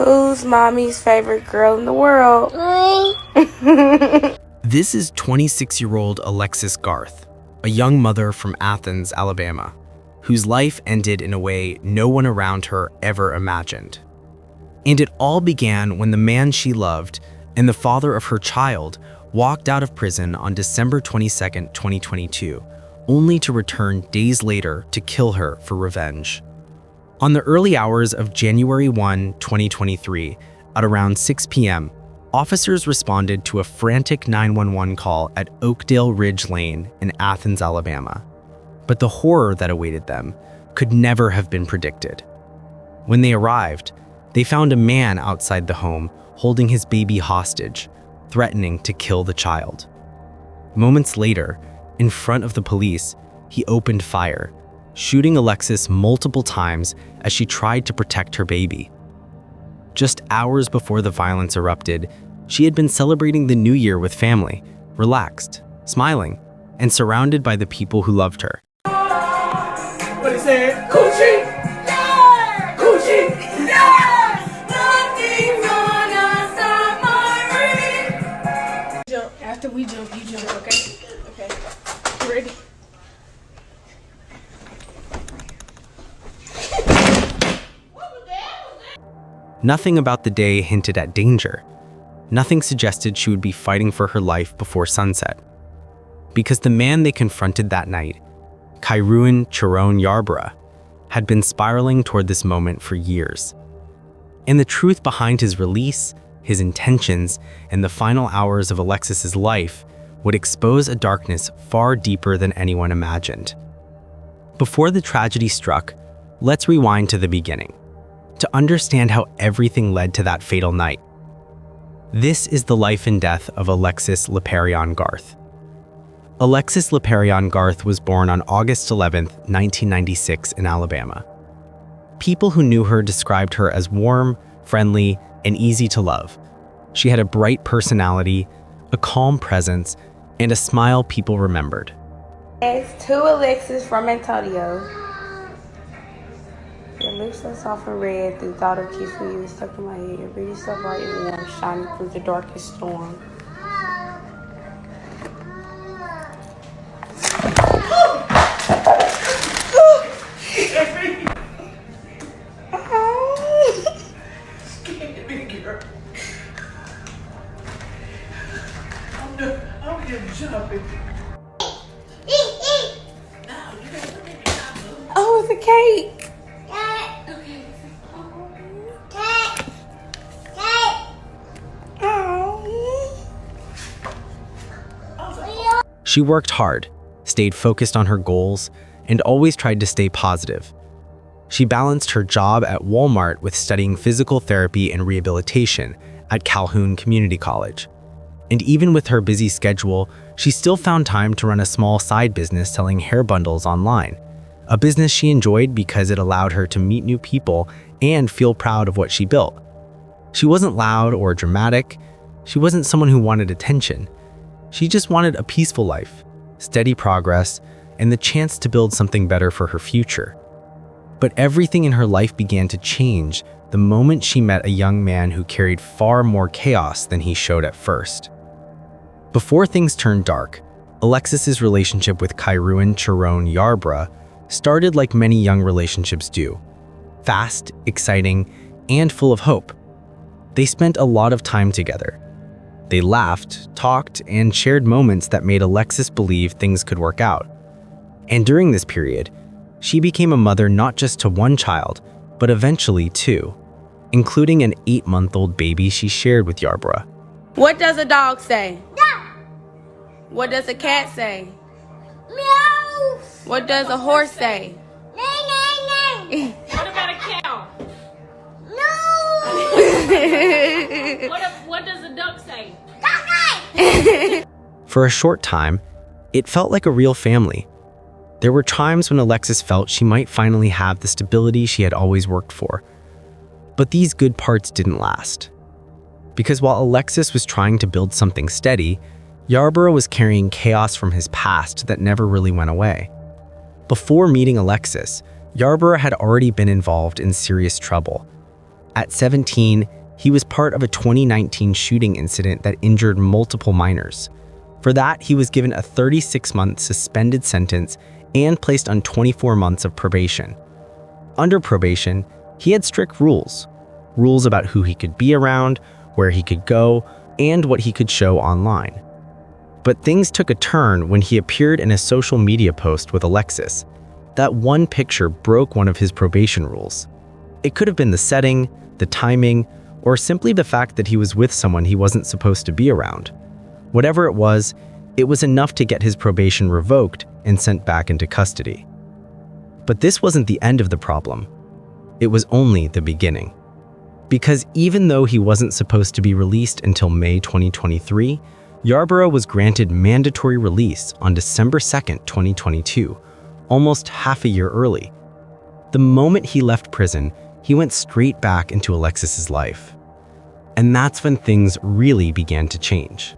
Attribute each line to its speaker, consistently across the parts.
Speaker 1: Who's mommy's favorite girl in the world?
Speaker 2: This is 26-year-old Alexis Garth, a young mother from Athens, Alabama, whose life ended in a way no one around her ever imagined. And it all began when the man she loved and the father of her child walked out of prison on December 22, 2022, only to return days later to kill her for revenge. On the early hours of January 1, 2023, at around 6 p.m., officers responded to a frantic 911 call at Oakdale Ridge Lane in Athens, Alabama. But the horror that awaited them could never have been predicted. When they arrived, they found a man outside the home holding his baby hostage, threatening to kill the child. Moments later, in front of the police, he opened fire, shooting Alexis multiple times as she tried to protect her baby. Just hours before the violence erupted, she had been celebrating the new year with family, relaxed, smiling, and surrounded by the people who loved her.
Speaker 3: What is it? Coochie! Yeah! Coochie! Yeah! Nothing's gonna stop my reach! Jump. After we jump, you jump, okay? Okay. You ready?
Speaker 2: Nothing about the day hinted at danger. Nothing suggested she would be fighting for her life before sunset. Because the man they confronted that night, Kairuan Chiron Yarborough, had been spiraling toward this moment for years. And the truth behind his release, his intentions, and the final hours of Alexis's life would expose a darkness far deeper than anyone imagined. Before the tragedy struck, let's rewind to the beginning, to understand how everything led to that fatal night. This is the life and death of Alexis Leperion Garth. Alexis Leperion Garth was born on August 11, 1996 in Alabama. People who knew her described her as warm, friendly, and easy to love. She had a bright personality, a calm presence, and a smile people remembered.
Speaker 1: It's to Alexis from Antonio. Your lips are soft and red through thought of kissing you stuck in my head. Your beauty so bright and warm, shining through the darkest storm.
Speaker 3: I'm getting jumping.
Speaker 1: Oh, it's a cake.
Speaker 2: She worked hard, stayed focused on her goals, and always tried to stay positive. She balanced her job at Walmart with studying physical therapy and rehabilitation at Calhoun Community College. And even with her busy schedule, she still found time to run a small side business selling hair bundles online, a business she enjoyed because it allowed her to meet new people and feel proud of what she built. She wasn't loud or dramatic. She wasn't someone who wanted attention. She just wanted a peaceful life, steady progress, and the chance to build something better for her future. But everything in her life began to change the moment she met a young man who carried far more chaos than he showed at first. Before things turned dark, Alexis's relationship with Kairuan Chiron Yarborough started like many young relationships do, fast, exciting, and full of hope. They spent a lot of time together. They laughed, talked, and shared moments that made Alexis believe things could work out. And during this period, she became a mother not just to one child, but eventually two, including an 8-month-old baby she shared with Yarborough.
Speaker 1: What does a dog say? What does a cat say?
Speaker 4: Meow.
Speaker 1: What does a horse say?
Speaker 4: What about a cow? No. What does a duck say?
Speaker 2: For a short time, it felt like a real family. There were times when Alexis felt she might finally have the stability she had always worked for. But these good parts didn't last. Because while Alexis was trying to build something steady, Yarborough was carrying chaos from his past that never really went away. Before meeting Alexis, Yarborough had already been involved in serious trouble. At 17, he was part of a 2019 shooting incident that injured multiple minors. For that, he was given a 36-month suspended sentence and placed on 24 months of probation. Under probation, he had strict rules about who he could be around, where he could go, and what he could show online. But things took a turn when he appeared in a social media post with Alexis. That one picture broke one of his probation rules. It could have been the setting, the timing, or simply the fact that he was with someone he wasn't supposed to be around. Whatever it was enough to get his probation revoked and sent back into custody. But this wasn't the end of the problem. It was only the beginning. Because even though he wasn't supposed to be released until May 2023, Yarborough was granted mandatory release on December 2nd, 2022, almost half a year early. The moment he left prison, he went straight back into Alexis's life. And that's when things really began to change.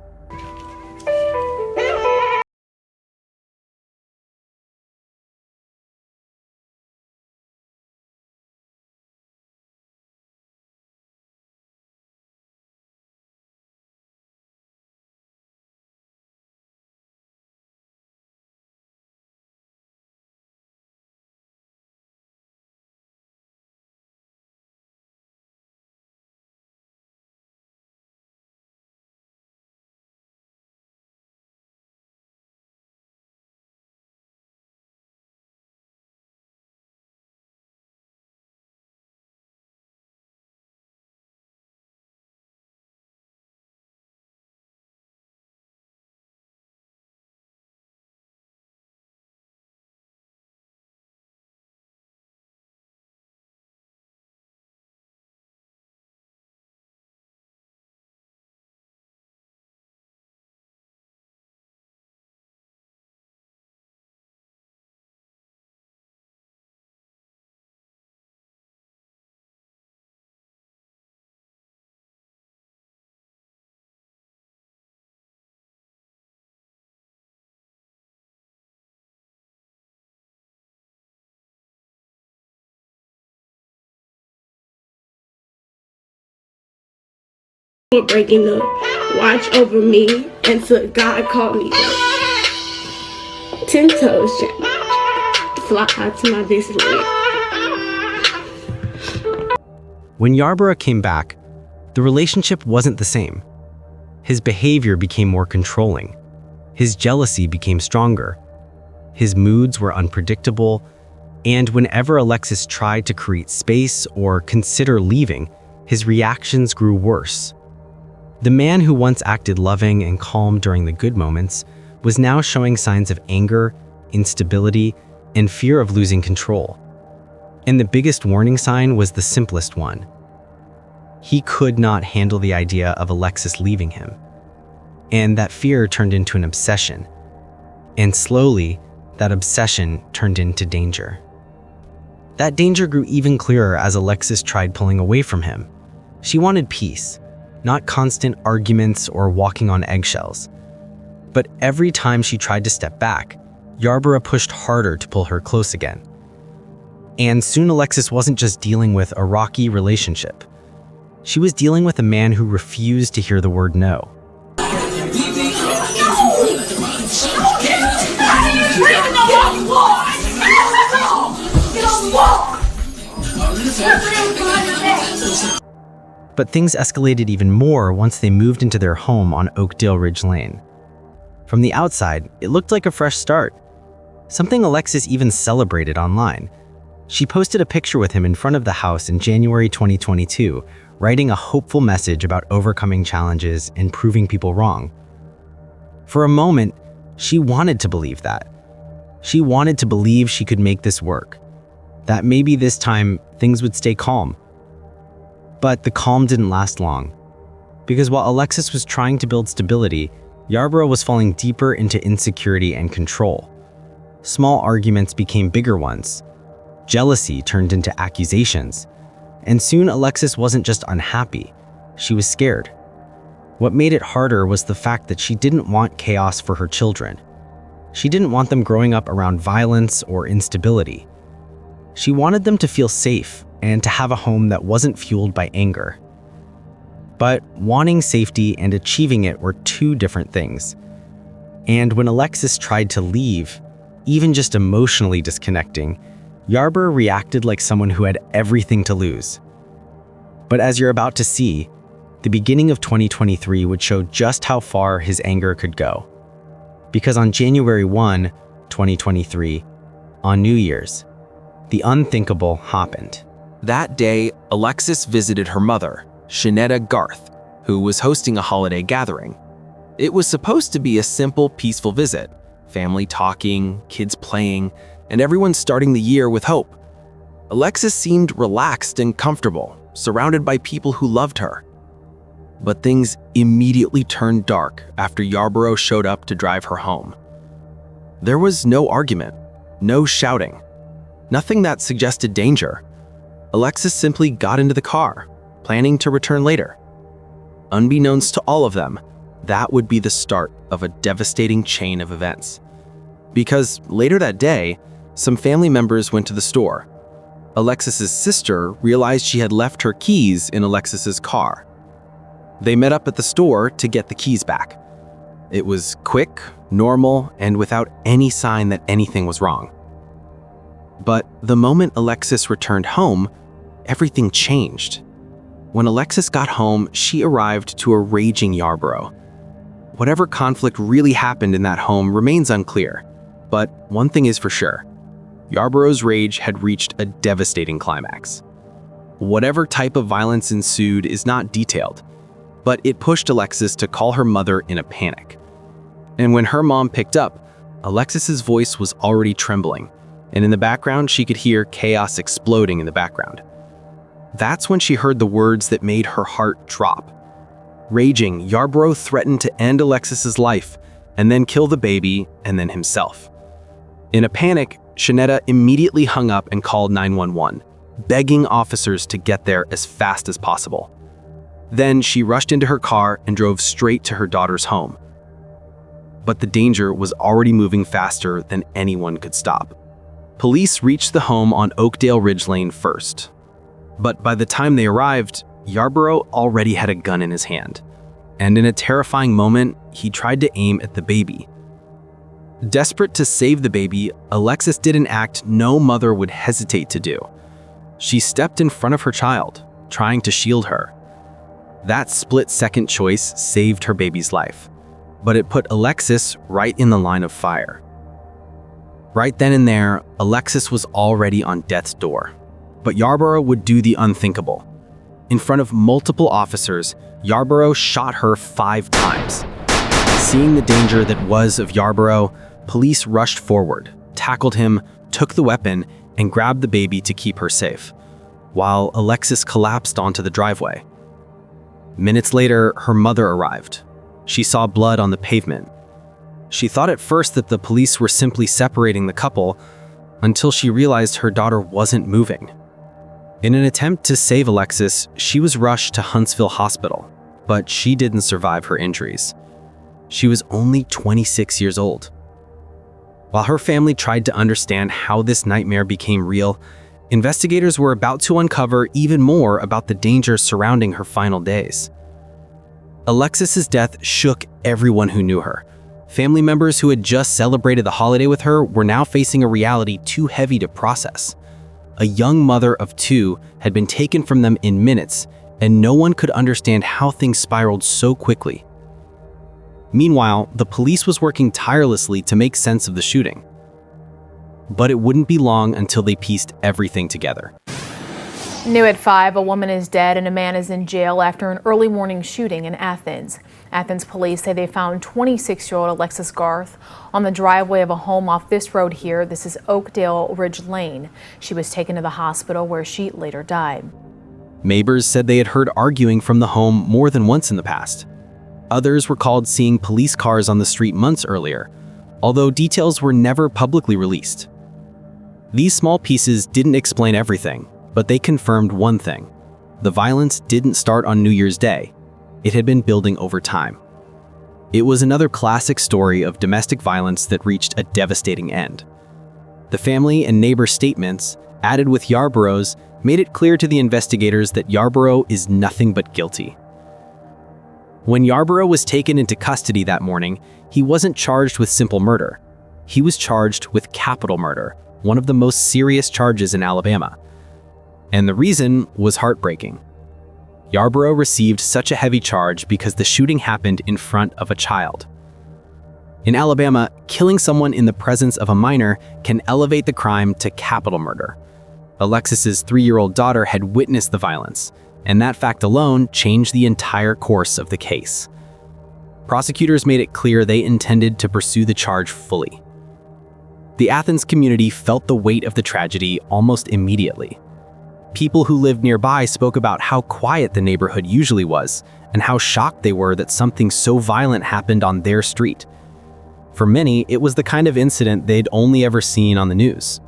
Speaker 3: Breaking the watch over me until God called me up. 10 toes challenge. Fly out to my best friend.
Speaker 2: When Yarborough came back, the relationship wasn't the same. His behavior became more controlling. His jealousy became stronger. His moods were unpredictable, and whenever Alexis tried to create space or consider leaving, his reactions grew worse. The man who once acted loving and calm during the good moments was now showing signs of anger, instability, and fear of losing control. And the biggest warning sign was the simplest one. He could not handle the idea of Alexis leaving him. And that fear turned into an obsession. And slowly, that obsession turned into danger. That danger grew even clearer as Alexis tried pulling away from him. She wanted peace, not constant arguments or walking on eggshells. But every time she tried to step back, Yarborough pushed harder to pull her close again. And soon Alexis wasn't just dealing with a rocky relationship. She was dealing with a man who refused to hear the word no. But things escalated even more once they moved into their home on Oakdale Ridge Lane. From the outside, it looked like a fresh start, something Alexis even celebrated online. She posted a picture with him in front of the house in January 2022, writing a hopeful message about overcoming challenges and proving people wrong. For a moment, she wanted to believe that. She wanted to believe she could make this work, that maybe this time things would stay calm. But the calm didn't last long, because while Alexis was trying to build stability, Yarborough was falling deeper into insecurity and control. Small arguments became bigger ones. Jealousy turned into accusations. And soon Alexis wasn't just unhappy, she was scared. What made it harder was the fact that she didn't want chaos for her children. She didn't want them growing up around violence or instability. She wanted them to feel safe and to have a home that wasn't fueled by anger. But wanting safety and achieving it were two different things. And when Alexis tried to leave, even just emotionally disconnecting, Yarborough reacted like someone who had everything to lose. But as you're about to see, the beginning of 2023 would show just how far his anger could go. Because on January 1, 2023, on New Year's, the unthinkable happened.
Speaker 5: That day, Alexis visited her mother, Shanetta Garth, who was hosting a holiday gathering. It was supposed to be a simple, peaceful visit, family talking, kids playing, and everyone starting the year with hope. Alexis seemed relaxed and comfortable, surrounded by people who loved her. But things immediately turned dark after Yarborough showed up to drive her home. There was no argument, no shouting, nothing that suggested danger. Alexis simply got into the car, planning to return later. Unbeknownst to all of them, that would be the start of a devastating chain of events. Because later that day, some family members went to the store. Alexis's sister realized she had left her keys in Alexis's car. They met up at the store to get the keys back. It was quick, normal, and without any sign that anything was wrong. But the moment Alexis returned home, everything changed. When Alexis got home, she arrived to a raging Yarborough. Whatever conflict really happened in that home remains unclear, but one thing is for sure. Yarborough's rage had reached a devastating climax. Whatever type of violence ensued is not detailed, but it pushed Alexis to call her mother in a panic. And when her mom picked up, Alexis's voice was already trembling, and in the background she could hear chaos exploding in the background. That's when she heard the words that made her heart drop. Raging, Yarborough threatened to end Alexis's life, and then kill the baby, and then himself. In a panic, Shanetta immediately hung up and called 911, begging officers to get there as fast as possible. Then she rushed into her car and drove straight to her daughter's home. But the danger was already moving faster than anyone could stop. Police reached the home on Oakdale Ridge Lane first. But by the time they arrived, Yarborough already had a gun in his hand. And in a terrifying moment, he tried to aim at the baby. Desperate to save the baby, Alexis did an act no mother would hesitate to do. She stepped in front of her child, trying to shield her. That split-second choice saved her baby's life, but it put Alexis right in the line of fire. Right then and there, Alexis was already on death's door. But Yarborough would do the unthinkable. In front of multiple officers, Yarborough shot her 5 times. Seeing the danger that was of Yarborough, police rushed forward, tackled him, took the weapon, and grabbed the baby to keep her safe, while Alexis collapsed onto the driveway. Minutes later, her mother arrived. She saw blood on the pavement. She thought at first that the police were simply separating the couple, until she realized her daughter wasn't moving. In an attempt to save Alexis, she was rushed to Huntsville Hospital, but she didn't survive her injuries. She was only 26 years old. While her family tried to understand how this nightmare became real, investigators were about to uncover even more about the dangers surrounding her final days. Alexis's death shook everyone who knew her. Family members who had just celebrated the holiday with her were now facing a reality too heavy to process. A young mother of 2 had been taken from them in minutes, and no one could understand how things spiraled so quickly. Meanwhile, the police was working tirelessly to make sense of the shooting. But it wouldn't be long until they pieced everything together.
Speaker 6: New at 5, a woman is dead and a man is in jail after an early morning shooting in Athens. Athens police say they found 26-year-old Alexis Garth on the driveway of a home off this road here. This is Oakdale Ridge Lane. She was taken to the hospital where she later died.
Speaker 2: Neighbors said they had heard arguing from the home more than once in the past. Others recalled seeing police cars on the street months earlier, although details were never publicly released. These small pieces didn't explain everything, but they confirmed one thing. The violence didn't start on New Year's Day. It had been building over time. It was another classic story of domestic violence that reached a devastating end. The family and neighbor statements, added with Yarborough's, made it clear to the investigators that Yarborough is nothing but guilty. When Yarborough was taken into custody that morning, he wasn't charged with simple murder. He was charged with capital murder, one of the most serious charges in Alabama. And the reason was heartbreaking. Yarborough received such a heavy charge because the shooting happened in front of a child. In Alabama, killing someone in the presence of a minor can elevate the crime to capital murder. Alexis's 3-year-old daughter had witnessed the violence, and that fact alone changed the entire course of the case. Prosecutors made it clear they intended to pursue the charge fully. The Athens community felt the weight of the tragedy almost immediately. People who lived nearby spoke about how quiet the neighborhood usually was, and how shocked they were that something so violent happened on their street. For many, it was the kind of incident they'd only ever seen on the news,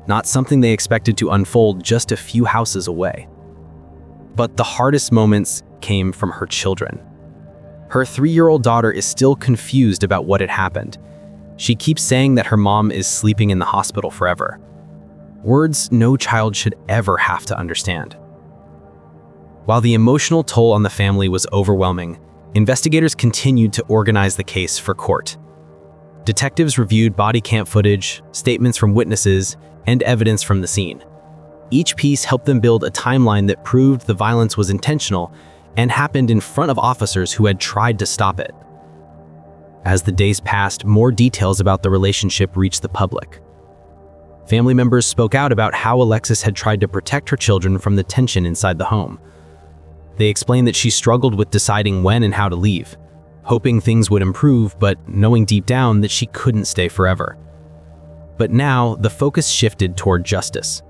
Speaker 2: not something they expected to unfold just a few houses away. But the hardest moments came from her children. Her 3-year-old daughter is still confused about what had happened. She keeps saying that her mom is sleeping in the hospital forever. Words no child should ever have to understand. While the emotional toll on the family was overwhelming, investigators continued to organize the case for court. Detectives reviewed body cam footage, statements from witnesses, and evidence from the scene. Each piece helped them build a timeline that proved the violence was intentional and happened in front of officers who had tried to stop it. As the days passed, more details about the relationship reached the public. Family members spoke out about how Alexis had tried to protect her children from the tension inside the home. They explained that she struggled with deciding when and how to leave, hoping things would improve, but knowing deep down that she couldn't stay forever. But now, the focus shifted toward justice.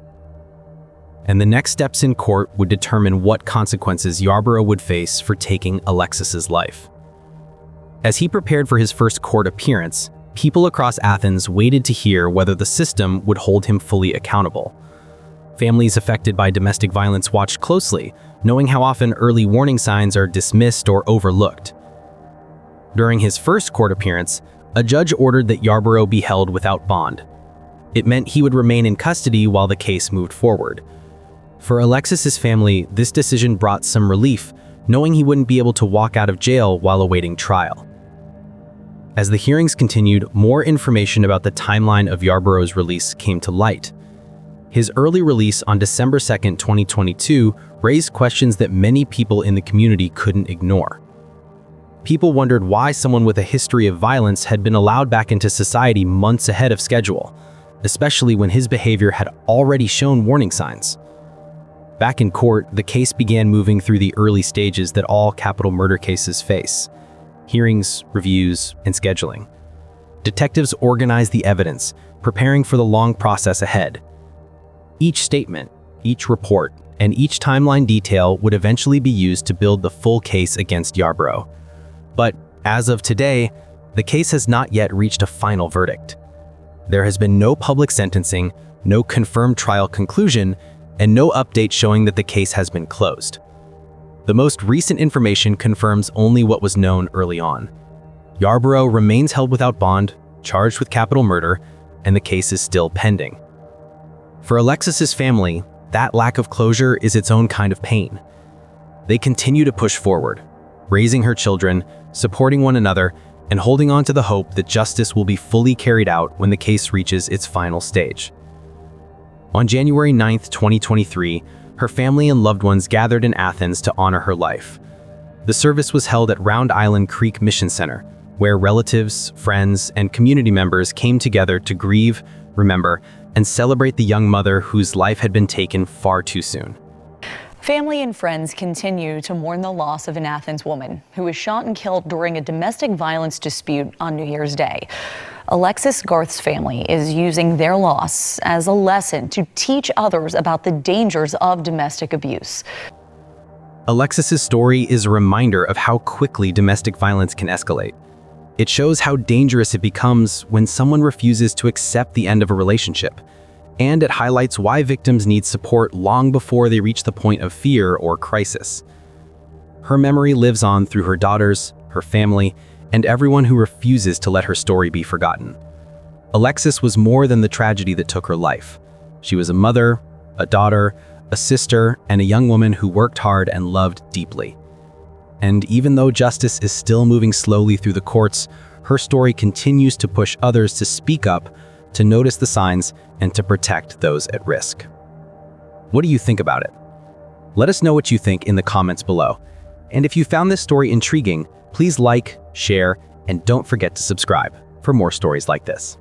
Speaker 2: And the next steps in court would determine what consequences Yarborough would face for taking Alexis's life. As he prepared for his first court appearance, people across Athens waited to hear whether the system would hold him fully accountable. Families affected by domestic violence watched closely, knowing how often early warning signs are dismissed or overlooked. During his first court appearance, a judge ordered that Yarborough be held without bond. It meant he would remain in custody while the case moved forward. For Alexis's family, this decision brought some relief, knowing he wouldn't be able to walk out of jail while awaiting trial. As the hearings continued, more information about the timeline of Yarborough's release came to light. His early release on December 2, 2022, raised questions that many people in the community couldn't ignore. People wondered why someone with a history of violence had been allowed back into society months ahead of schedule, especially when his behavior had already shown warning signs. Back in court, the case began moving through the early stages that all capital murder cases face: hearings, reviews, and scheduling. Detectives organized the evidence, preparing for the long process ahead. Each statement, each report, and each timeline detail would eventually be used to build the full case against Yarborough. But as of today, the case has not yet reached a final verdict. There has been no public sentencing, no confirmed trial conclusion, and no update showing that the case has been closed. The most recent information confirms only what was known early on. Yarborough remains held without bond, charged with capital murder, and the case is still pending. For Alexis's family, that lack of closure is its own kind of pain. They continue to push forward, raising her children, supporting one another, and holding on to the hope that justice will be fully carried out when the case reaches its final stage. On January 9, 2023, her family and loved ones gathered in Athens to honor her life. The service was held at Round Island Creek Mission Center, where relatives, friends, and community members came together to grieve, remember, and celebrate the young mother whose life had been taken far too soon.
Speaker 7: Family and friends continue to mourn the loss of an Athens woman who was shot and killed during a domestic violence dispute on New Year's Day. Alexis Garth's family is using their loss as a lesson to teach others about the dangers of domestic abuse.
Speaker 2: Alexis's story is a reminder of how quickly domestic violence can escalate. It shows how dangerous it becomes when someone refuses to accept the end of a relationship. And it highlights why victims need support long before they reach the point of fear or crisis. Her memory lives on through her daughters, her family, and everyone who refuses to let her story be forgotten. Alexis was more than the tragedy that took her life. She was a mother, a daughter, a sister, and a young woman who worked hard and loved deeply. And even though justice is still moving slowly through the courts, her story continues to push others to speak up, to notice the signs, and to protect those at risk. What do you think about it? Let us know what you think in the comments below. And if you found this story intriguing, please like, share, and don't forget to subscribe for more stories like this.